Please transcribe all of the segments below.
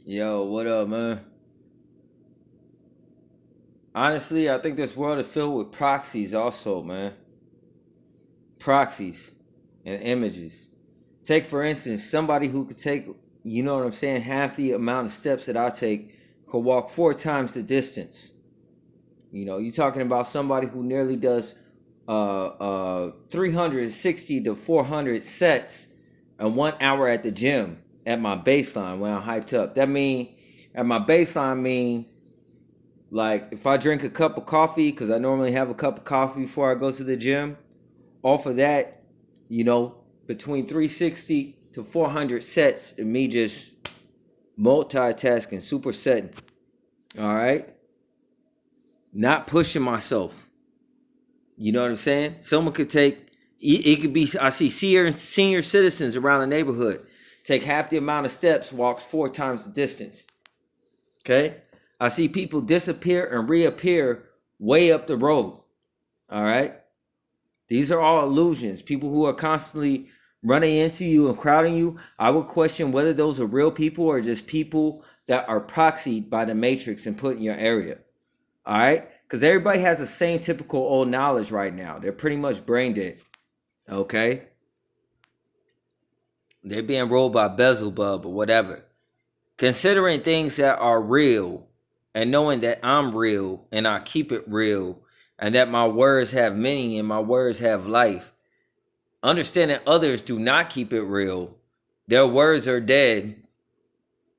Yo, what up, man? Honestly, I think this world is filled with proxies also, man. Proxies and images. Take, for instance, somebody who could take, you know what I'm saying, half the amount of steps that I take could walk 4 times the distance. You're talking about somebody who nearly does 360 to 400 sets and 1 hour at the gym at my baseline when I'm hyped up. That mean, at my baseline mean, like, if I drink a cup of coffee, because I normally have a cup of coffee before I go to the gym, off of that, between 360 to 400 sets of me just multitasking, supersetting. All right? Not pushing myself. You know what I'm saying? Someone could take, it could be, I see senior citizens around the neighborhood take half the amount of steps, walks 4 times the distance. Okay? I see people disappear and reappear way up the road. All right? These are all illusions. People who are constantly running into you and crowding you, I would question whether those are real people or just people that are proxied by the matrix and put in your area. All right? Because everybody has the same typical old knowledge right now. They're pretty much brain dead. Okay? They're being ruled by Beelzebub or whatever. Considering things that are real and knowing that I'm real and I keep it real and that my words have meaning and my words have life. Understanding others do not keep it real. Their words are dead.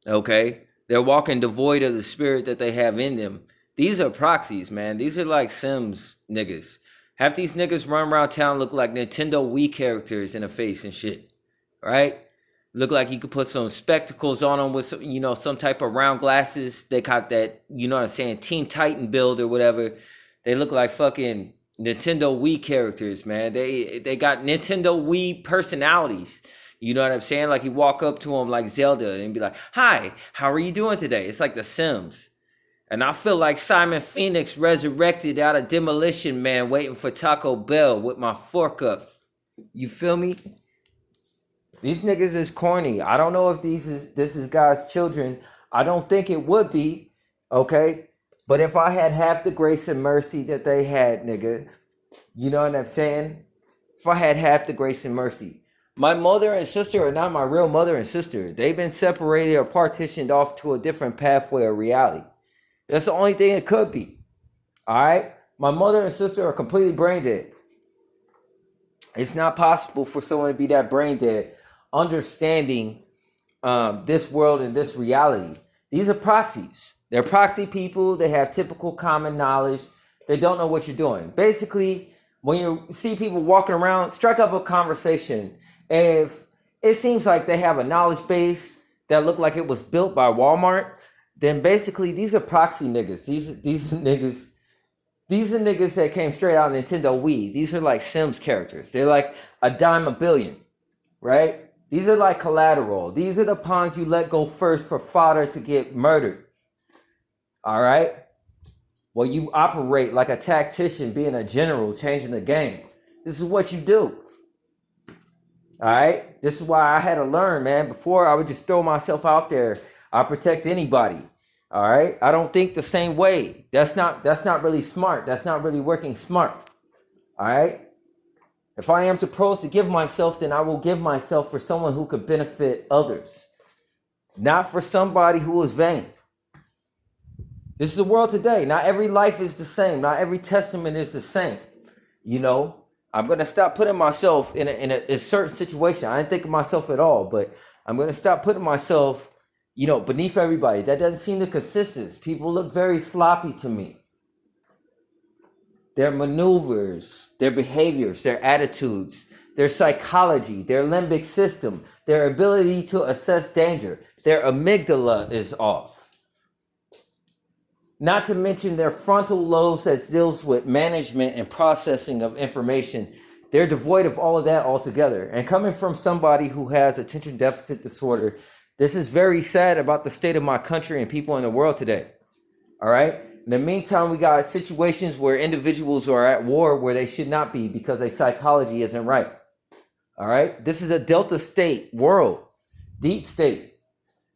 Okay? They're walking devoid of the spirit that they have in them. These are proxies, man. These are like Sims niggas. Half these niggas run around town look like Nintendo Wii characters in the face and shit. Right? Look like you could put some spectacles on them with some type of round glasses. They got that, you know what I'm saying, Teen Titan build or whatever. They look like fucking Nintendo Wii characters, man. They got Nintendo Wii personalities. You know what I'm saying? Like you walk up to them like Zelda and be like, "Hi, how are you doing today?" It's like The Sims. And I feel like Simon Phoenix resurrected out of Demolition Man waiting for Taco Bell with my fork up. You feel me? These niggas is corny. I don't know if this is God's children. I don't think it would be, okay? But if I had half the grace and mercy that they had, nigga, you know what I'm saying? If I had half the grace and mercy. My mother and sister are not my real mother and sister. They've been separated or partitioned off to a different pathway of reality. That's the only thing it could be. All right? My mother and sister are completely brain dead. It's not possible for someone to be that brain dead, understanding this world and this reality. These are proxies. They're proxy people. They have typical common knowledge. They don't know what you're doing. Basically, when you see people walking around, strike up a conversation. If it seems like they have a knowledge base that look like it was built by Walmart, then basically these are proxy niggas. These are niggas that came straight out of Nintendo Wii. These are like Sims characters. They're like a dime a billion, right? These are like collateral. These are the pawns you let go first for fodder to get murdered. All right? Well, you operate like a tactician, being a general, changing the game. This is what you do. All right? This is why I had to learn, man. Before, I would just throw myself out there. I protect anybody. All right? I don't think the same way. That's not really smart. That's not really working smart. All right? If I am supposed to give myself, then I will give myself for someone who could benefit others. Not for somebody who is vain. This is the world today. Not every life is the same. Not every testament is the same. I'm going to stop putting myself in a certain situation. I didn't think of myself at all, but I'm going to stop putting myself, beneath everybody. That doesn't seem the consensus. People look very sloppy to me. Their maneuvers, their behaviors, their attitudes, their psychology, their limbic system, their ability to assess danger, their amygdala is off. Not to mention their frontal lobes that deals with management and processing of information. They're devoid of all of that altogether. And coming from somebody who has attention deficit disorder, this is very sad about the state of my country and people in the world today. All right? In the meantime, we got situations where individuals are at war where they should not be because their psychology isn't right. All right? This is a Delta state world, deep state.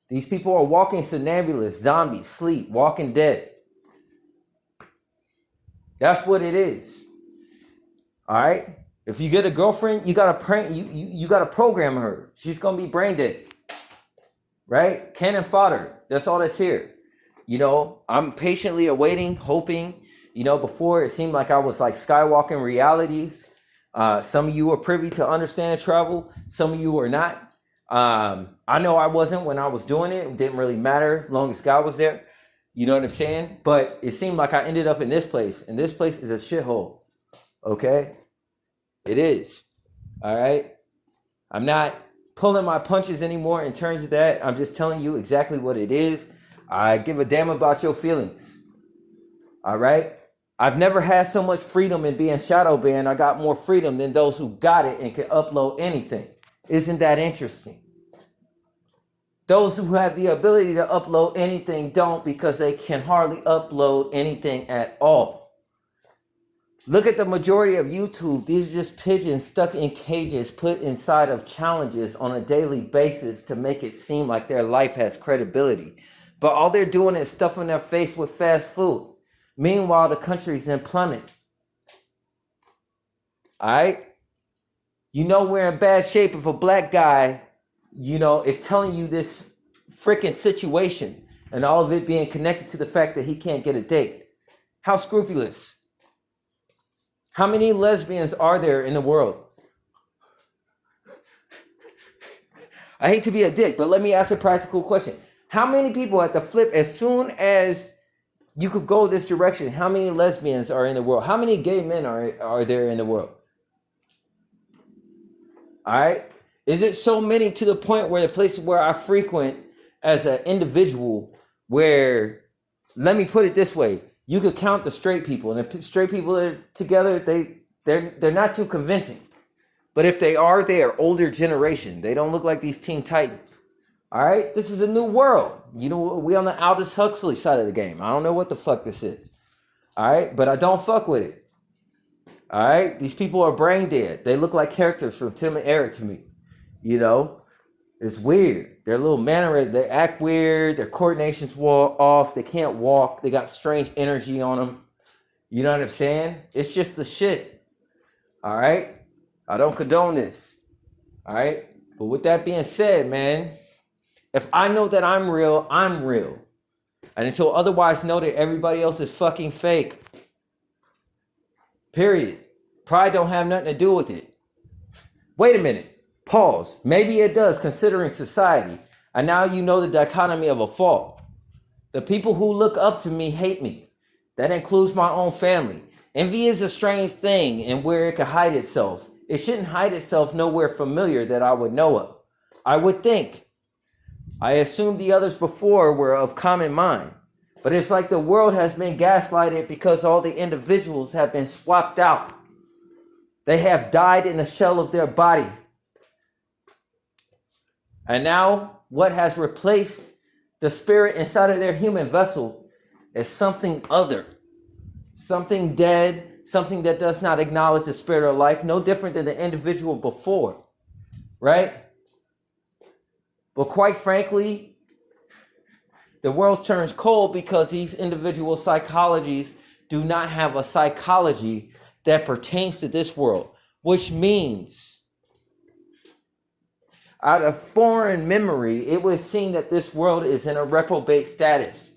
These people are walking somnambulists, zombies, sleep, walking dead. That's what it is. All right. If you get a girlfriend, you gotta program her. She's gonna be brain dead. Right? Cannon fodder. That's all that's here. I'm patiently awaiting, hoping. Before it seemed like I was like skywalking realities. Some of you are privy to understand travel. Some of you are not. I know I wasn't when I was doing it. It didn't really matter as long as God was there. You know what I'm saying? But it seemed like I ended up in this place. And this place is a shithole. Okay? It is. All right? I'm not pulling my punches anymore in terms of that. I'm just telling you exactly what it is. I give a damn about your feelings. All right? I've never had so much freedom in being shadow banned. I got more freedom than those who got it and can upload anything. Isn't that interesting? Those who have the ability to upload anything don't, because they can hardly upload anything at all. Look at the majority of YouTube. These are just pigeons stuck in cages, put inside of challenges on a daily basis to make it seem like their life has credibility. But all they're doing is stuffing their face with fast food. Meanwhile, the country's in plummet. All right? We're in bad shape if a black guy, is telling you this freaking situation, and all of it being connected to the fact that he can't get a date. How scrupulous. How many lesbians are there in the world? I hate to be a dick, but let me ask a practical question. How many people at the flip, as soon as you could go this direction, how many lesbians are in the world? How many gay men are there in the world? All right? Is it so many to the point where the places where I frequent as an individual, where, let me put it this way, you could count the straight people, and the straight people that are together, they're not too convincing. But if they are older generation. They don't look like these Teen Titans. All right? This is a new world. We on the Aldous Huxley side of the game. I don't know what the fuck this is. All right? But I don't fuck with it. All right? These people are brain dead. They look like characters from Tim and Eric to me. It's weird. Their little mannerisms, they act weird. Their coordination's off. They can't walk. They got strange energy on them. You know what I'm saying? It's just the shit. All right? I don't condone this. All right? But with that being said, man, if I know that I'm real, I'm real. And until otherwise noted, everybody else is fucking fake. Period. Pride don't have nothing to do with it. Wait a minute. Pause. Maybe it does, considering society. And now you know the dichotomy of a fall. The people who look up to me hate me. That includes my own family. Envy is a strange thing, and where it can hide itself. It shouldn't hide itself nowhere familiar that I would know of. I would think. I assumed the others before were of common mind. But it's like the world has been gaslighted because all the individuals have been swapped out. They have died in the shell of their body. And now what has replaced the spirit inside of their human vessel is something other. Something dead, something that does not acknowledge the spirit of life, no different than the individual before. Right? But quite frankly, the world turns cold because these individual psychologies do not have a psychology that pertains to this world, which means out of foreign memory, it would seem that this world is in a reprobate status.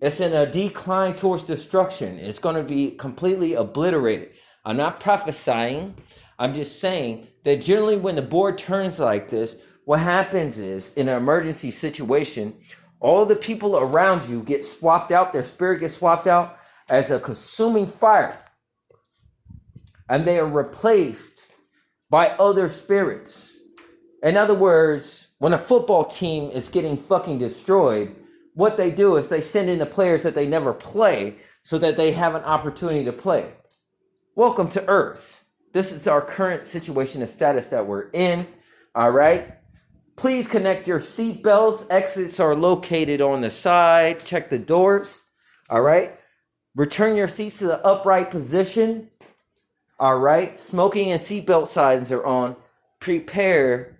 It's in a decline towards destruction. It's going to be completely obliterated. I'm not prophesying. I'm just saying that generally when the board turns like this, what happens is, in an emergency situation, all the people around you get swapped out. Their spirit gets swapped out as a consuming fire. And they are replaced by other spirits. In other words, when a football team is getting fucking destroyed, what they do is they send in the players that they never play so that they have an opportunity to play. Welcome to Earth. This is our current situation and status that we're in. All right. Please connect your seatbelts. Exits are located on the side. Check the doors. All right. Return your seats to the upright position. All right. Smoking and seatbelt signs are on. Prepare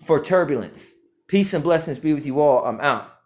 for turbulence. Peace and blessings be with you all. I'm out.